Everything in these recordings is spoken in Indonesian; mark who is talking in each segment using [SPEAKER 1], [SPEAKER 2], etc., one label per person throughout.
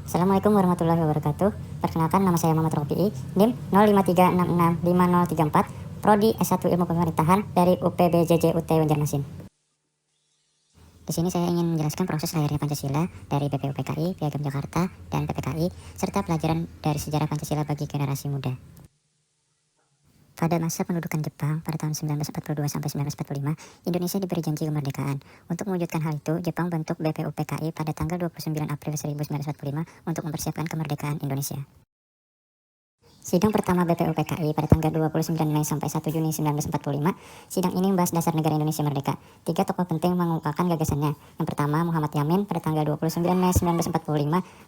[SPEAKER 1] Assalamualaikum warahmatullahi wabarakatuh. Perkenalkan, nama saya Muhammad Rofi'i, NIM 0536655034, Prodi S1 Ilmu Pemerintahan dari UPBJJ UT Banjarmasin. Di sini saya ingin menjelaskan proses lahirnya Pancasila dari BPUPKI, Piagam Jakarta, dan PPKI, serta pelajaran dari sejarah Pancasila bagi generasi muda. Pada masa pendudukan Jepang pada tahun 1942 sampai 1945, Indonesia diberi janji kemerdekaan. Untuk mewujudkan hal itu, Jepang bentuk BPUPKI pada tanggal 29 April 1945 untuk mempersiapkan kemerdekaan Indonesia. Sidang pertama BPUPKI pada tanggal 29 Mei sampai 1 Juni 1945. Sidang ini membahas dasar negara Indonesia merdeka. 3 tokoh penting mengungkapkan gagasannya. Yang pertama, Muhammad Yamin pada tanggal 29 Mei 1945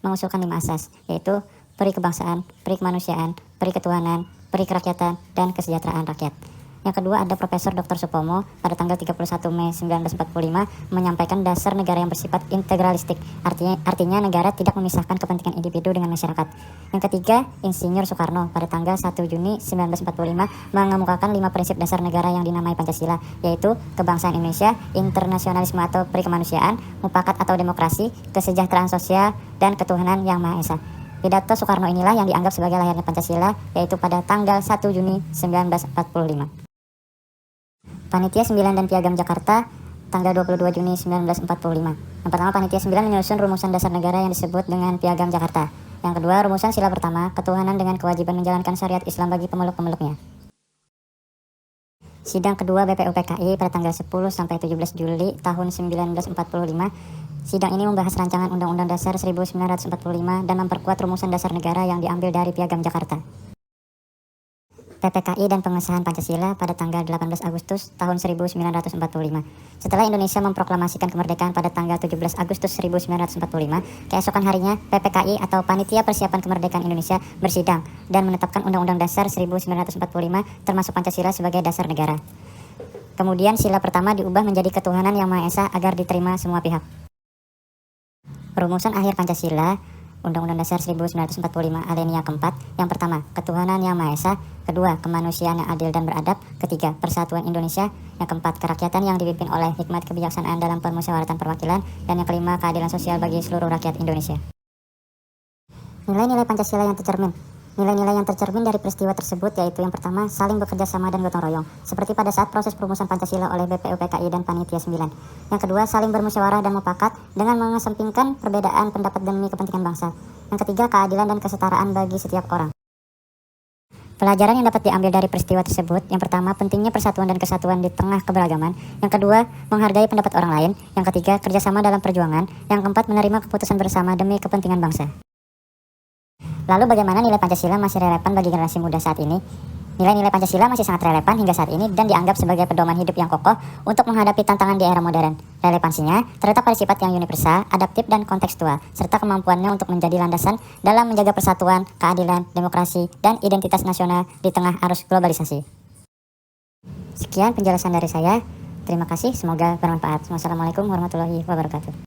[SPEAKER 1] mengusulkan 5 asas, yaitu peri kebangsaan, peri kemanusiaan, peri ketuhanan, peri kerakyatan, dan kesejahteraan rakyat. Yang kedua, ada Profesor Dr. Supomo pada tanggal 31 Mei 1945 menyampaikan dasar negara yang bersifat integralistik, artinya negara tidak memisahkan kepentingan individu dengan masyarakat. Yang ketiga, Insinyur Soekarno pada tanggal 1 Juni 1945 mengemukakan 5 prinsip dasar negara yang dinamai Pancasila, yaitu kebangsaan Indonesia, internasionalisme atau peri kemanusiaan, mufakat atau demokrasi, kesejahteraan sosial, dan ketuhanan yang Maha Esa. Pidato Soekarno inilah yang dianggap sebagai lahirnya Pancasila, yaitu pada tanggal 1 Juni 1945. Panitia 9 dan Piagam Jakarta, tanggal 22 Juni 1945. Yang pertama, Panitia 9 menyusun rumusan dasar negara yang disebut dengan Piagam Jakarta. Yang kedua, rumusan sila pertama, ketuhanan dengan kewajiban menjalankan syariat Islam bagi pemeluk-pemeluknya. Sidang kedua BPUPKI pada tanggal 10 sampai 17 Juli tahun 1945. Sidang ini membahas rancangan Undang-Undang Dasar 1945 dan memperkuat rumusan dasar negara yang diambil dari Piagam Jakarta. PPKI dan pengesahan Pancasila pada tanggal 18 Agustus tahun 1945. Setelah Indonesia memproklamasikan kemerdekaan pada tanggal 17 Agustus 1945, keesokan harinya PPKI atau Panitia Persiapan Kemerdekaan Indonesia bersidang dan menetapkan Undang-Undang Dasar 1945 termasuk Pancasila sebagai dasar negara. Kemudian sila pertama diubah menjadi ketuhanan yang Maha Esa agar diterima semua pihak. Rumusan akhir Pancasila Undang-Undang Dasar 1945 alinea keempat. Yang pertama, ketuhanan yang Maha Esa. Kedua, kemanusiaan yang adil dan beradab. Ketiga, persatuan Indonesia. Yang keempat, kerakyatan yang dipimpin oleh hikmat kebijaksanaan dalam permusyawaratan perwakilan. Dan yang kelima, keadilan sosial bagi seluruh rakyat Indonesia. Nilai-nilai Pancasila yang tercermin. Nilai-nilai yang tercermin dari peristiwa tersebut yaitu yang pertama, saling bekerja sama dan gotong royong, seperti pada saat proses perumusan Pancasila oleh BPUPKI dan Panitia 9. Yang kedua, saling bermusyawarah dan mufakat dengan mengesampingkan perbedaan pendapat demi kepentingan bangsa. Yang ketiga, keadilan dan kesetaraan bagi setiap orang. Pelajaran yang dapat diambil dari peristiwa tersebut, yang pertama, pentingnya persatuan dan kesatuan di tengah keberagaman. Yang kedua, menghargai pendapat orang lain. Yang ketiga, kerjasama dalam perjuangan. Yang keempat, menerima keputusan bersama demi kepentingan bangsa. Lalu bagaimana nilai Pancasila masih relevan bagi generasi muda saat ini? Nilai-nilai Pancasila masih sangat relevan hingga saat ini dan dianggap sebagai pedoman hidup yang kokoh untuk menghadapi tantangan di era modern. Relevansinya terletak pada sifat yang universal, adaptif, dan kontekstual, serta kemampuannya untuk menjadi landasan dalam menjaga persatuan, keadilan, demokrasi, dan identitas nasional di tengah arus globalisasi. Sekian penjelasan dari saya. Terima kasih, semoga bermanfaat. Wassalamualaikum warahmatullahi wabarakatuh.